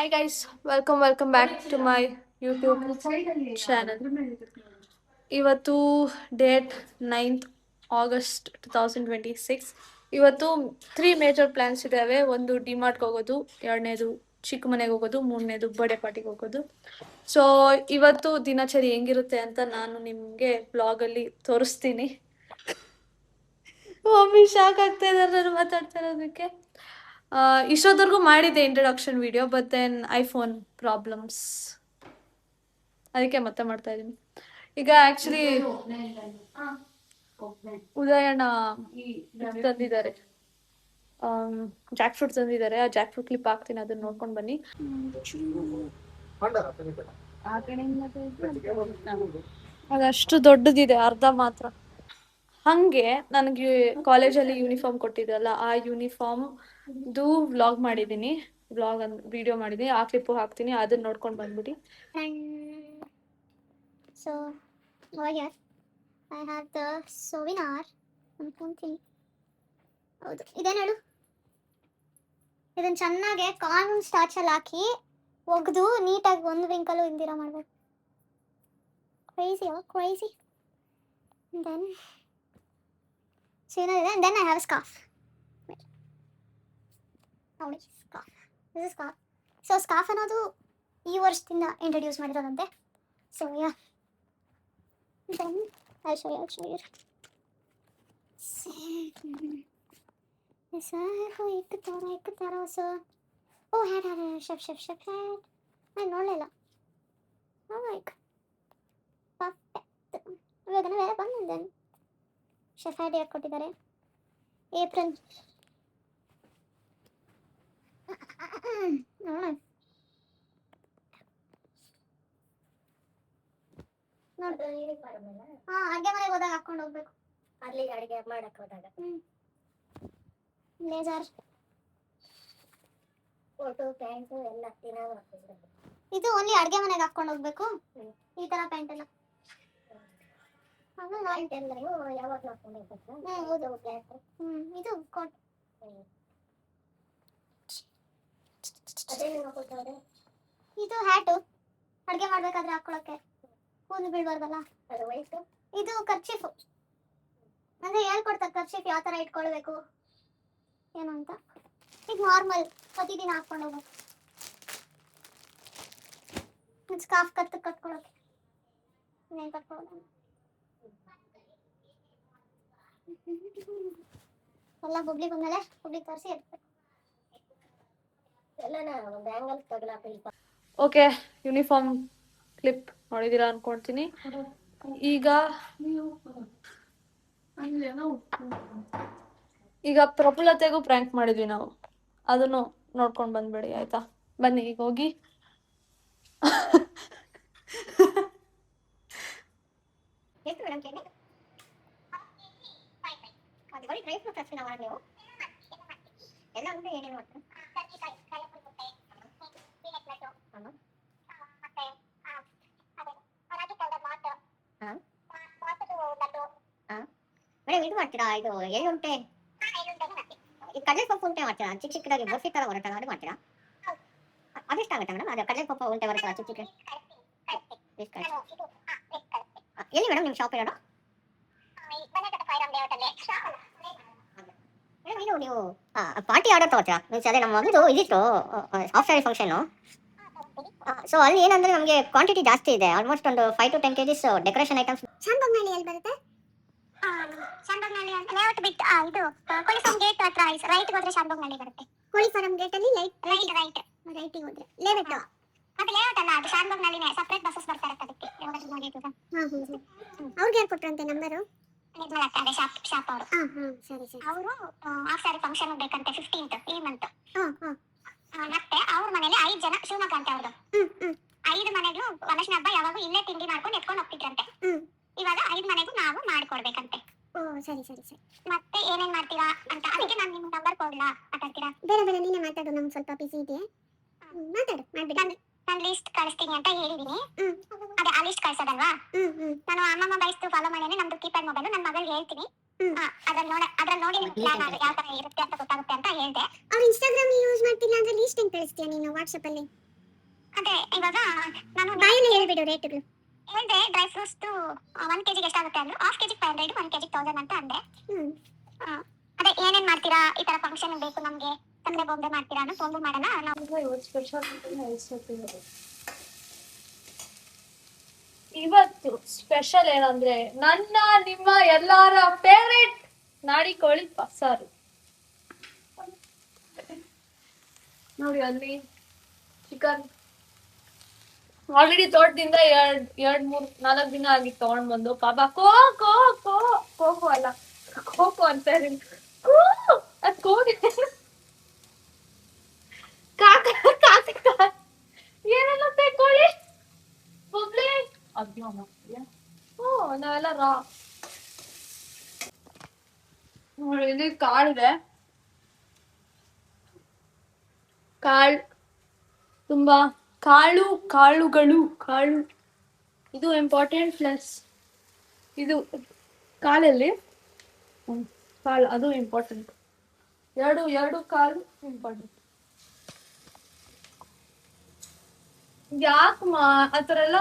Hi guys, welcome back to my YouTube channel. ಇವತ್ತು date 9th August 2026. ಇವತ್ತು 3 major plans ಇದ್ದಾವೆ. ಒಂದು ಡಿಮಾರ್ಟ್ಗೆ ಹೋಗೋದು, ಎರಡನೇದು ಚಿಕ್ಕ ಮನೆಗೆ ಹೋಗೋದು, ಮೂರನೇದು ಬರ್ಡೇ ಪಾರ್ಟಿಗೆ ಹೋಗೋದು. ಸೊ ಇವತ್ತು ದಿನಚರಿ ಹೆಂಗಿರುತ್ತೆ ಅಂತ ನಾನು ನಿಮಗೆ ಬ್ಲಾಗಲ್ಲಿ ತೋರಿಸ್ತೀನಿ. ಒಮ್ಮೆ ಶಾಕ್ ಆಗ್ತಾ ಇದ್ದಾರೆ ನಾನು ಮಾತಾಡ್ತಾ ಇರೋದಕ್ಕೆ. ಇಷ್ಟೊತ್ತವರೆಗೂ ಮಾಡಿದ್ದೆ introduction video, but then iPhone problems, ಅದಕ್ಕೆ ಮತ್ತೆ ಮಾಡ್ತಾ ಇದ್ದೀನಿ. ಈಗ ಆ್ಯಕ್ಚುಲಿ ಉದಯಣ್ಣ ತಂದಿದ್ದಾರೆ, ಜಾಕ್ ಫ್ರೂಟ್ ತಂದಿದ್ದಾರೆ. ಆ ಜಾಕ್ ಫ್ರೂಟ್ ಕ್ಲಿಪ್ ಹಾಕ್ತೀನಿ, ಅದನ್ನ ನೋಡ್ಕೊಂಡು ಬನ್ನಿ. ಅದಷ್ಟು ದೊಡ್ಡದಿದೆ, ಅರ್ಧ ಮಾತ್ರ. ಹಂಗೆ ನನಗೆ ಕಾಲೇಜಲ್ಲಿ ಯೂನಿಫಾರ್ಮ್ ಕೊಟ್ಟಿದ್ದಲ್ಲ, ಆ ಯೂನಿಫಾರ್ಮ್ದು ವ್ಲಾಗ್ ಮಾಡಿದ್ದೀನಿ, ವಿಡಿಯೋ ಮಾಡಿದ್ದೀನಿ. ಆ ಕ್ಲಿಪ್ಪು ಹಾಕ್ತೀನಿ, ಅದನ್ನ ನೋಡ್ಕೊಂಡು ಬಂದ್ಬಿಡಿ. So over here I have the Sovinar ಅನ್ಕೊಂತೀನಿ. ಹೌದು, ಇದೇನು ಹೇಳು, ಇದನ್ನ ಚೆನ್ನಾಗೆ ಕಾರ್ನ್ ಸ್ಟಾರ್ಚಲ್ಲಿ ಹಾಕಿ ಒಗೆದು ನೀಟಾಗಿ ಒಂದು ವಿಂಕಲು ಇಂದಿರ ಮಾಡಬೇಕು. ಕ್ರೇಜಿ. ದೆನ್ ಸೊ ಏನಿದೆ, and then I have a scarf. ನೋಡಿ, scarf. This is scarf. So scarf ಅನ್ನೋದು ಈ ವರ್ಷದಿಂದ ಇಂಟ್ರೊಡ್ಯೂಸ್ ಮಾಡಿರೋದಂತೆ. So yeah, then I'll show you. ऐसा है कोई एक तारा सा. Oh, had chef had. I ನೋಡಲಿಲ್ಲ. Oh my god. Perfect. ಇವಾಗನೇ ಬೇರೆ ಬಂದಿದ್ದೆ. ಶೆಫ್ ಹ್ಯಾಡ್ ಯಾಕೆ ಕೊಟ್ಟಿದ್ದಾರೆ? ಏಪ್ರಿಲ್. ನೋಡೋಣ. ಅಡುಗೆ ಮನೆಗೆ ಹೋದಾಗ ಹಾಕೊಂಡು ಹೋಗ್ಬೇಕು. ಅಲ್ಲಿ ಅಡುಗೆ ಮಾಡಕ್ಕೆ ಹೋದಾಗ ಲೇಜರ್ ಫೋಟೋ ಪ್ಯಾಂಟು ಎಲ್ಲ ಇದು ಓನ್ಲಿ ಅಡುಗೆ ಮನೆಗೆ ಹಾಕೊಂಡು ಹೋಗ್ಬೇಕು. ಈ ತರ ಪ್ಯಾಂಟ್ ಎಲ್ಲ ಯಾವಾಗ ಹಾಕೊಂಡು ಹೋಗ್ಬೇಕು. ಇದು ಕೋಟ್. ಇದು ಹ್ಯಾಟು ಅಡುಗೆ ಮಾಡ್ಬೇಕಾದ್ರೆ ಹಾಕೊಳ್ಳೋಕೆ, ಕೂದಲು ಬೀಳ್ಬಾರ್ದಲ್ಲ. ಅದು ವೈಟ್. ಇದು ಕರ್ಚೀಫು, ಅಂದ್ರೆ ಹೇಳ್ಕೊಡ್ತಾರೆ ಕರ್ಚೀಫ್ ಯಾವ ತರ ಇಟ್ಕೊಳ್ಬೇಕು ಏನು ಅಂತ. ಇದು ನಾರ್ಮಲ್ ಪ್ರತಿದಿನ ಹಾಕೊಂಡು ಹೋಗ್ಬೇಕು. ಇದು ಸ್ಕಾರ್ಫ್ ಕಟ್ಕೊಳ್ಳೋಕೆ. ಇನ್ನೇನು ಕಟ್ಕೊಳ್ಳೋದು ಎಲ್ಲ ಹುಬ್ಳಿಗೆ ಬಂದಮೇಲೆ ಹುಬ್ಳಿಗೆ ತರಿಸಿ ಇಡ್ಬೇಕು ಎಲ್ಲ ಒಂದು ಆ್ಯಂಗಲ್ ತಗಲಾಕ. ಓಕೆ, ಯೂನಿಫಾರ್ಮ್ ಕ್ಲಿಪ್ ನೋಡಿದ್ದೀರಾ ಅನ್ಕೊಳ್ತೀನಿ. ಈಗ ಪ್ರಫುಲ್ಲತೆಗೂ ಪ್ರ್ಯಾಂಕ್ ಮಾಡಿದ್ವಿ ನಾವು, ಅದನ್ನು ನೋಡ್ಕೊಂಡು ಬಂದ್ಬೇಡಿ ಆಯ್ತಾ. ಬನ್ನಿ ಈಗ ಹೋಗಿ. ಎಲ್ಲ ಅಂದ್ರೆ ಏನೇನು ಮಾಡ್ತಾರೆ? ಮೇಡಮ್ ಇದು ಮಾಡ್ತೀರಾ? ಇದು ಎಳ್ಳುಂಟೆ, ಕಡಲೆ ಪಪ್ಪು ಉಂಟೆ ಮಾಡ್ತೀರಾ? ಚಿಕ್ಕ ಚಿಕ್ಕದಾಗಿ ಬರ್ಫಿ ತರ ಬರುತ್ತಲ್ಲ, ಅದು ಮಾಡ್ತೀರಾ? ಅದೆಷ್ಟಾಗುತ್ತೆ ಮೇಡಮ್? ಅದು ಕಡಲೆ ಪಪ್ಪು ಉಂಟೆ ಬರುತ್ತಲ್ಲ ಚಿಕ್ಕ ಚಿಕ್ಕ. ಎಲ್ಲಿ ಮೇಡಮ್ ನಿಮ್ಮ ಶಾಪ್ ಇರೋದು? ಮೇಡಮ್ ಇದು ನೀವು ಪಾರ್ಟಿ ಆರ್ಡರ್ ತಗೋತೀರಾ? ಮೀನ್ಸ್ ಅದೇ ನಮ್ಮ ಮಗದು ಇದಿತ್ತು ಹಾಫ್ ಸ್ಯಾರಿ ಫಂಕ್ಷನು. ಸೊ ಅಲ್ಲಿ ಏನಂದ್ರೆ ನಮಗೆ ಕ್ವಾಂಟಿಟಿ ಜಾಸ್ತಿ ಇದೆ, ಆಲ್ಮೋಸ್ಟ್ ಒಂದು 5 to 10 kgs ಡೆಕೋರೇಷನ್ ಐಟಮ್ಸ್. ಶಾನ್ಭೋಗ್ನಲ್ಲಿ ಎಲ್ಲಿ ಬರುತ್ತೆ? ಶಾನ್ಭೋಗ್ನಲ್ಲಿ ಲೇಔಟ್ ಬಿಟ್ಟು ಇದು ಕೋಳಿ ಫಾರ್ಮ್ ಗೇಟ್ ಹತ್ರ ರೈಟ್ ಹೋದ್ರೆ ಶಾನ್ಭೋಗ್ನಲ್ಲಿ ಬರುತ್ತೆ. ಕೋಳಿ ಫಾರ್ಮ್ ಗೇಟ್ ಅಲ್ಲಿ ರೈಟಿಗೆ ಹೋದ್ರೆ ಲೇಔಟ್. ಅದು ಲೇಔಟ್ ಅಲ್ಲ, ಅದು ಶಾನ್ಭೋಗ್ನಲ್ಲಿನೇ ಸಪರೇಟ್ ಬಸ್ಸಸ್ ಬರ್ತಾ ಇರುತ್ತೆ ಅದಕ್ಕೆ. ಅವ್ರಿಗೆ ಯಾರು ಕೊಟ್ರಂತೆ ನಂಬರು? ಅದೇ ಶಾಪ್ ಅವರು. ಸರಿ. ಅವರು ಹಾಫ್ ಸ್ಯಾರಿ ಫಂಕ್ಷನ್ ಬೇಕಂತೆ 15th ಈ ಮಂತ್. ಮತ್ತೆ ಅವ್ರ ಮನೇಲಿ 5 ಜನ, ಶಿವಮೊಗ್ಗ ಅಂತ ಅವ್ರದ್ದು. 5 ಮನೆಗೂ ವರಲಕ್ಷ್ಮಿ ಹಬ್ಬ ಯಾವಾಗ ಇಲ್ಲೇ ತಿಂಡಿ ಮಾಡ್ಕೊಂಡು ಎತ್ಕೊಂಡು ಹೋಗ್ತಿದ್ರಂತೆ. ಇವಾಗ 5 ಮನೆಗೂ ನಾವು ಮಾಡ್ಕೊಡ್ಬೇಕಂತೆ. ಸರಿ. ಮತ್ತೆ ಏನೇನ್ ಮಾಡ್ತೀರಾ ಅಂತ, ಅದಕ್ಕೆ ನಾನು ನಿಮ್ಗೆ ನಂಬರ್ ಕೊಡ್ಲಾ? ಮಾತಾಡ್ತೀರಾ? ಬೇಡ ನೀನೇ ಮಾತಾಡು, ನಮ್ಗೆ ಸ್ವಲ್ಪ ಬಿಸಿ ಇದೆ. ಮಾಡ್ಬಿಡಿ. ನಾನು ಲಿಸ್ಟ್ ಕಳಿಸ್ತೀನಿ ಅಂತ ಹೇಳಿದೀನಿ. ಅದೇ ಆ ಲಿಸ್ಟ್ ಕಳ್ಸೋದಲ್ವಾ? ನಾನು ಅಮ್ಮಮ್ಮ ಬೈಸ್ತು ಫಾಲೋ ಮಾಡೇನೆ. ನಮ್ದು ಕೀಪ್ಯಾಡ್ ಮೊಬೈಲ್, ನನ್ನ ಮಗಳಿಗೆ ಹೇಳ್ತೀನಿ. ಅದ್ರಲ್ಲಿ ನೋಡಿ ಪ್ಲಾನ್ ಯಾವ ತರ ಇರುತ್ತೆ ಅಂತ ಗೊತ್ತಾಗುತ್ತೆ ಅಂತ ಹೇಳ್ದೆ. ಅವ್ರು ಇನ್ಸ್ಟಾಗ್ರಾಮ್ ಯೂಸ್ ಮಾಡ್ತಿಲ್ಲ ಅಂದ್ರೆ ಲಿಸ್ಟ್ ಹೆಂಗ್ ಕಳಿಸ್ತೀಯ ನೀನು ವಾಟ್ಸ್ಆಪ್ ಅಲ್ಲಿ? ಅದೇ ಇವಾಗ ನಾನು ಬಾಯಲ್ಲಿ ಹೇಳ್ಬಿಡು ರೇಟ್ಗಳು. ಹೇಳ್ದೆ ಡ್ರೈ ಫ್ರೂಟ್ಸ್ 1 ಕೆಜಿಗೆ ಎಷ್ಟಾಗುತ್ತೆ ಅಂದ್ರೆ ಹಾಫ್ ಕೆಜಿ 500, 1 ಕೆಜಿ 1000 ಅಂತ ಅಂದೆ. ಅದೇ ಏನೇನ್ ಮಾಡ್ತೀರಾ ಈ ತರ ಫಂಕ್ಷನ್ ಬೇಕು ನಮ್ಗೆ ತಂದೆ ಬೊಂಬೆ ಮಾಡ್ತೀರಾ ಅಂದ್ರೆ ಬೊಂಬೆ ಮಾಡೋಣ ನಾವು. ಇವತ್ತು ಸ್ಪೆಷಲ್ ಏನಂದ್ರೆ ನನ್ನ ನಿಮ್ಮ ಎಲ್ಲಾರ ಫೇವ್ರೇಟ್ ನಾಡಿ ಕೋಳಿ ಬಸ್ಸಾರು. ನೋಡಿ ಅಲ್ಲಿ ಚಿಕನ್ ಆಲ್ರೆಡಿ ತೋಟದಿಂದ 2, 3, 4 ದಿನ ಆಗಿತ್ತು ತಗೊಂಡ್ ಬಂದು. ಪಾಪ ಕೋಕೋ ಅಲ್ಲ ಕೋಕೋ ಅಂತ ಅದ್ ಕೋಗಿ ಕಾಕ ಏನೆಲ್ಲ ತಕೊಳ್ಳಿ ಬೊಬ್ಲಿ ನಾವೆಲ್ಲ ನೋಡಿ ಇಲ್ಲಿ ಕಾಳಿದೆ. ತುಂಬಾ ಕಾಳುಗಳು ಇದು ಇಂಪಾರ್ಟೆಂಟ್. ಪ್ಲಸ್ ಇದು ಕಾಲಲ್ಲಿ ಕಾಳು ಅದು ಇಂಪಾರ್ಟೆಂಟ್. ಎರಡು ಕಾಲು ಇಂಪಾರ್ಟೆಂಟ್. ಯಾಕಮ್ಮ ಆ ಥರ ಎಲ್ಲ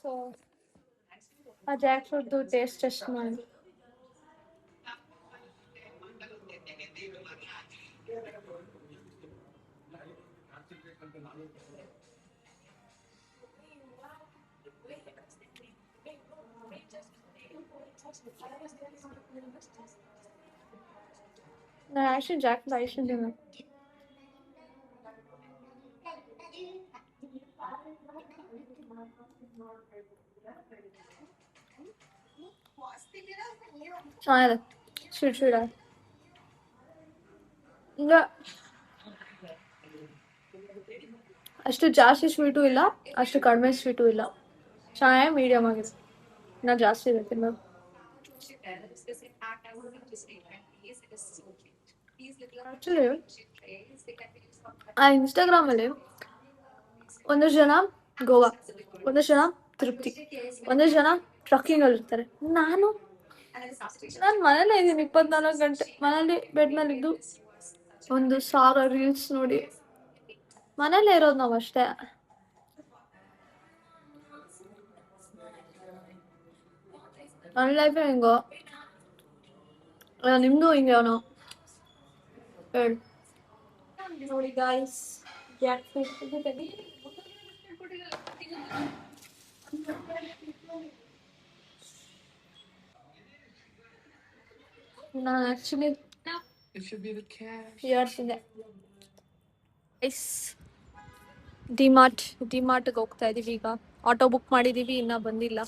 ಸೊ ಆ ಜಾಕ್ ಫ್ರೂಟ್ದು ಟೇಸ್ಟ್ ಮಾಡಿ. ನಾನು ಆ್ಯಕ್ಚುಲಿ ಜಾಕ್ ಐಶನ್ ಚೆನ್ನಾಗಿದೆ. ಸ್ವೀಟ್ ಈಗ ಅಷ್ಟು ಜಾಸ್ತಿ ಸ್ವೀಟು ಇಲ್ಲ, ಅಷ್ಟು ಕಡಿಮೆ ಸ್ವೀಟು ಇಲ್ಲ. ಚೆನ್ನಾಗಿ ಮೀಡಿಯಮ್ ಆಗಿದೆ. ಇನ್ನ ಜಾಸ್ತಿ ಇದೆ ತಿನ್ನೋದು. ಆಕ್ಚುಲಿ ಆ ಇನ್ಸ್ಟಾಗ್ರಾಮಲ್ಲಿ ಒಂದಷ್ಟು ಜನ ಗೋವಾ, ಒಂದಷ್ಟು ಜನ ತೃಪ್ತಿ, ಒಂದಷ್ಟು ಜನ ಟ್ರಕ್ಕಿಂಗ್ ಅಲ್ಲಿ ಇರ್ತಾರೆ. ನಾನು ಮನೇಲೇ ಇದ್ದೀನಿ 24 ಗಂಟೆ ಮನೇಲಿ ಬೆಡ್ ಮೇಲೆ ಇದ್ದು 1,000 ರೀಲ್ಸ್ ನೋಡಿ ಮನೇಲೇ ಇರೋದು ನಾವು ಅಷ್ಟೇ. ನನ್ನ ಲೈಫೇ ಹಿಂಗೋ, ನಿಮ್ದು ಹಿಂಗೆ ಅವನು ಹೇಳಿ ನೋಡಿ ಗಾಯ್ಸ್. ನಾನು ಆಕ್ಚುಲಿ ಹೇಳ್ತಿದ್ದೆ ಡಿಮಾರ್ಟ್ಗೆ ಹೋಗ್ತಾ ಇದೀವಿ. ಈಗ ಆಟೋ ಬುಕ್ ಮಾಡಿದೀವಿ, ಇನ್ನ ಬಂದಿಲ್ಲ.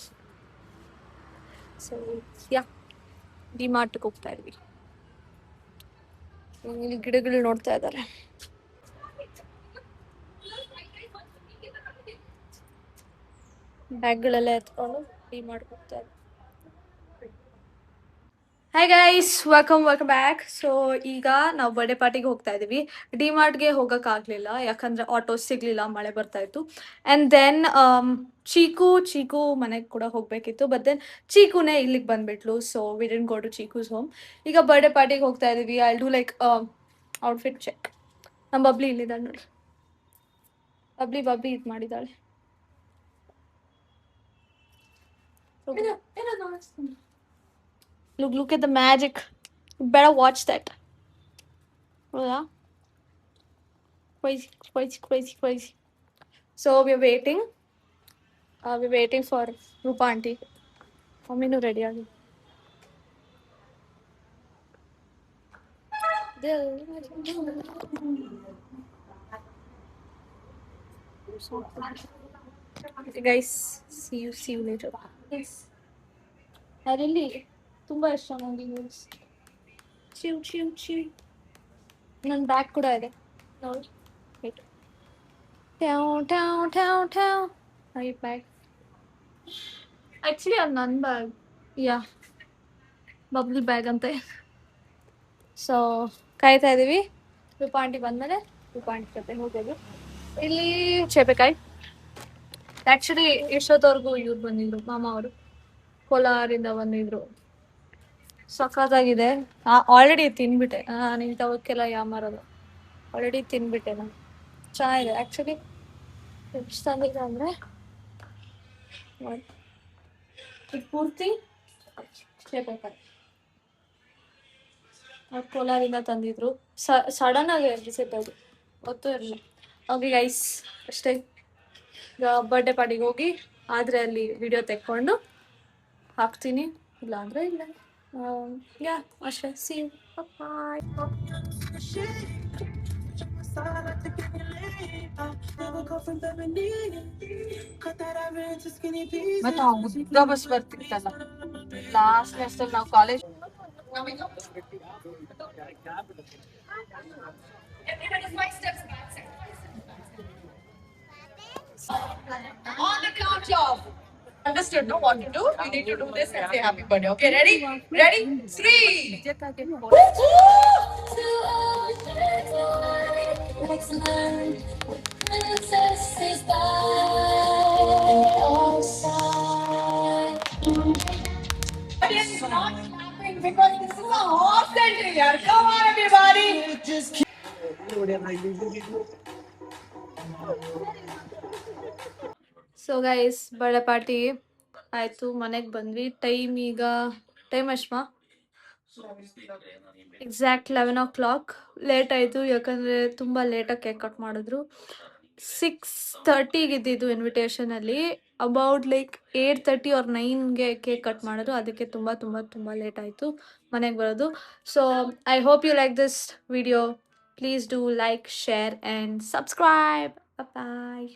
ಸೊ ಯಾ ಡಿಮಾರ್ಟ್ಗೆ ಹೋಗ್ತಾ ಇದೀವಿ. ಇಲ್ಲಿ ಗಿಡಗಳು ನೋಡ್ತಾ ಇದ್ದಾರೆ. ಬ್ಯಾಗ್ಗಳೆಲ್ಲ ಎತ್ಕೊಂಡು ಡಿಮಾರ್ಟ್ಗೆ ಹೋಗ್ತಾ ಇದ್ದೀವಿ. Hi guys, welcome back. So ಈಗ ನಾವು ಬರ್ಡೇ ಪಾರ್ಟಿಗೆ ಹೋಗ್ತಾ ಇದೀವಿ. ಡಿಮಾರ್ಟ್ಗೆ ಹೋಗೋಕ್ಕಾಗಲಿಲ್ಲ, ಯಾಕಂದರೆ ಆಟೋ ಸಿಗಲಿಲ್ಲ, ಮಳೆ ಬರ್ತಾ ಇತ್ತು. ಆ್ಯಂಡ್ ದೆನ್ ಚೀಕು ಮನೆಗೆ ಕೂಡ ಹೋಗಬೇಕಿತ್ತು. ಬಟ್ ದೆನ್ ಚೀಕುನೇ ಇಲ್ಲಿಗೆ ಬಂದುಬಿಟ್ಲು. So we didn't go to Chiku's home. ಈಗ ಬರ್ಡೇ ಪಾರ್ಟಿಗೆ ಹೋಗ್ತಾ ಇದೀವಿ. I do like outfit check. ನಮ್ಮ ಬಬ್ಲಿ ಇಲ್ಲಿದ್ದಾಳೆ ನೋಡಿ. ಬಬ್ಲಿ ಇದು ಮಾಡಿದ್ದಾಳೆ. Look at the magic. You better watch that. Yeah. Crazy. So we're waiting. We waiting for Rupa aunty. ಮಮ್ಮಿನೂ ರೆಡಿ ಆಗಿ. Guys see you later. ಅದರಲ್ಲಿ ತುಂಬ ಇಷ್ಟ ನನಗೆ ನ್ಯೂಸ್. ಚಿವ್ ನನ್ನ ಬ್ಯಾಗ್ ಕೂಡ ಇದೆ ನೋಡಿ. ವೇಟ್. ಐ ಬ್ಯಾಗ್ ಆ್ಯಕ್ಚುಲಿ ಅದು ನನ್ನ ಬ್ಯಾಗ್. ಯಾ ಬಬ್ಲಿ ಬ್ಯಾಗ್ ಅಂತೆ. ಸೊ ಕಾಯ್ತಾ ಇದ್ದೀವಿ ರೂಪಾ ಆಂಟಿ ಬಂದಮೇಲೆ ರೂಪಾ ಆಂಟಿ ಜೊತೆ ಹೋಗೋದು. ಇಲ್ಲಿ ಚೇಪೆಕಾಯಿ. ಆ್ಯಕ್ಚುಲಿ ಎಷ್ಟೊತ್ತವರೆಗೂ ಇವ್ರು ಬಂದಿದ್ರು, ಮಾಮ ಅವರು ಕೋಲಾರಿಂದ ಬಂದಿದ್ರು. ಸಖತ್ತಾಗಿದೆ. ಆಲ್ರೆಡಿ ತಿಂದ್ಬಿಟ್ಟೆ. ಇಂಥವಕ್ಕೆಲ್ಲ ಯಾಮಾರೋದು. ಆಲ್ರೆಡಿ ತಿಂದ್ಬಿಟ್ಟೆ ನಾನು. ಚೆನ್ನಾಗಿದೆ ಆ್ಯಕ್ಚುಲಿ. ಎಷ್ಟು ತಂದಿದೆ ಅಂದರೆ ಇದು ಪೂರ್ತಿ ಚೇಪೆಕಾಯಿ. ಅವ್ರು ಕೋಲಾರಿಂದ ತಂದಿದ್ರು. ಸಡನ್ ಆಗಿ ವಿಸಿಟ್ ಅದು, ಗೊತ್ತೂ ಇರಲಿಲ್ಲ. ಓಕೆ ಗೈಸ್, ಅಷ್ಟೇ. ಈಗ ಬರ್ಡೇ ಪಾರ್ಟಿಗೆ ಹೋಗಿ ಆದರೆ ಅಲ್ಲಿ ವಿಡಿಯೋ ತೆಕ್ಕೊಂಡು ಹಾಕ್ತೀನಿ, ಇಲ್ಲ ಅಂದರೆ ಇಲ್ಲ. ಯಾ ಅಷ್ಟೇ. ಸಿ ಯು, ಬಾಯ್. ಮತ್ತೆ ಆ ಉದ್ದ ಬಸ್ ಬರ್ತಿತ್ತಲ್ಲ ಲಾಸ್ಟ್ ಲೆಸ್ಸಲ್ಲಿ ನಾವು college. On the count of understood, no? What to do? You need to do this and say happy birthday. Okay, ready? Ready? 3. Audience not clapping because this is a horse entry. Yaar. Come on, everybody. So guys, birthday party ಆಯಿತು, ಮನೆಗೆ ಬಂದ್ವಿ. Time ಅಷ್ಟಮಾ exact 11 o'clock. Late ಆಯಿತು ಯಾಕಂದರೆ ತುಂಬ ಲೇಟಾಗಿ cake cut ಮಾಡಿದ್ರು. 6:30 ಇದ್ದಿದ್ದು ಇನ್ವಿಟೇಷನಲ್ಲಿ. ಅಬೌಟ್ ಲೈಕ್ 8:30 or 9ಗೆ ಕೇಕ್ ಕಟ್ ಮಾಡಿದ್ರು. ಅದಕ್ಕೆ ತುಂಬ ತುಂಬ ತುಂಬ ಲೇಟ್ ಆಯಿತು ಮನೆಗೆ ಬರೋದು. So I hope you like this video. Please do like, share and subscribe. Bye.